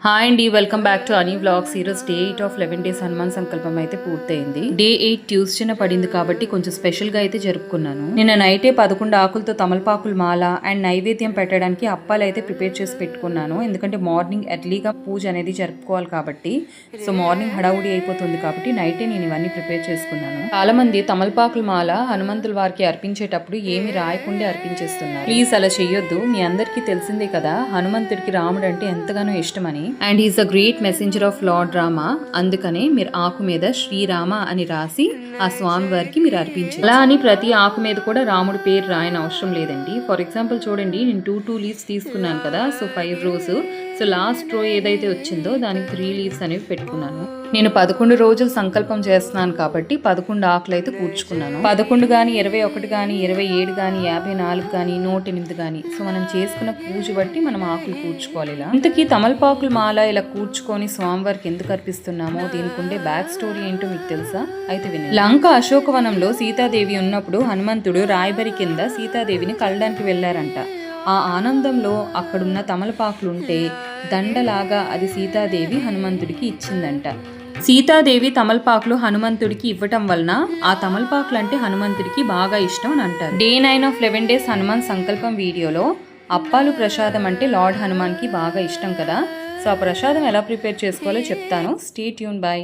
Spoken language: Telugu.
హాయ్ అండి, వెల్కమ్ బ్యాక్ టు అనీ వ్లాగ్స్. ఈరోజు డే 8 ఆఫ్ 11 డేస్ హనుమాన్ సంకల్పం అయితే పూర్తయింది. డే 8 ట్యూస్డేన పడింది కాబట్టి కొంచెం స్పెషల్ గా అయితే జరుపుకున్నాను. నిన్న నైటే 11 ఆకులతో తమలపాకుల మాల అండ్ నైవేద్యం పెట్టడానికి అప్పాలు అయితే ప్రిపేర్ చేసి పెట్టుకున్నాను. ఎందుకంటే మార్నింగ్ ఎర్లీగా పూజ అనేది జరుపుకోవాలి కాబట్టి, సో మార్నింగ్ హడావుడి అయిపోతుంది కాబట్టి నైటే నేను ఇవన్నీ ప్రిపేర్ చేసుకున్నాను. చాలా మంది తమలపాకుల మాల హనుమంతుల వారికి అర్పించేటప్పుడు ఏమి రాయకుండా అర్పించేస్తున్నారు. ప్లీజ్ అలా చెయ్యొద్దు. మీ అందరికీ తెలిసిందే కదా, హనుమంతుడికి రాముడు అంటే ఎంతగానో ఇష్టమని. And is a great messenger of lord Rama. అందుకనే మీరు ఆకు మీద శ్రీరామ అని రాసి ఆ స్వామి వారికి మీరు అర్పించారు. అలా అని ప్రతి ఆకు మీద కూడా రాముడి పేరు రాయని అవసరం లేదండి. ఫర్ ఎగ్జాంపుల్ చూడండి, నేను 2 లీవ్స్ తీసుకున్నాను కదా, సో 5 rows. సో లాస్ట్ రో ఏదైతే వచ్చిందో దానికి 3 leaves అనేవి పెట్టుకున్నాను. నేను 11 రోజులు సంకల్పం చేస్తున్నాను కాబట్టి 11 ఆకులు అయితే కూర్చుకున్నాను. 11 కానీ 21 కానీ 27 కానీ 54 కానీ 108 కానీ, సో మనం చేసుకున్న పూజ బట్టి మనం ఆకులు కూర్చుకోవాలి. ఇలా ఇంతకీ తమలపాకుల మాల ఇలా కూర్చుకొని స్వామివారికి ఎందుకు అర్పిస్తున్నామో దీనికి ఉండే బ్యాక్ స్టోరీ ఏంటో మీకు తెలుసా? అయితే వినండి. లంక అశోకవనంలో సీతాదేవి ఉన్నప్పుడు హనుమంతుడు రాయబరి కింద సీతాదేవిని కలడానికి వెళ్లారంట. ఆ ఆనందంలో అక్కడున్న తమలపాకులుంటే దండలాగా అది సీతాదేవి హనుమంతుడికి ఇచ్చిందంట. సీతాదేవి తమలపాకులు హనుమంతుడికి ఇవ్వటం వలన ఆ తమలపాకులు అంటే హనుమంతుడికి బాగా ఇష్టం అని అంటారు. డే 9 ఆఫ్ 11 డేస్ హనుమాన్ సంకల్పం వీడియోలో అప్పాలు ప్రసాదం అంటే లార్డ్ హనుమాన్కి బాగా ఇష్టం కదా, సో ఆ ప్రసాదం ఎలా ప్రిపేర్ చేసుకోవాలో చెప్తాను. Stay tune. బై.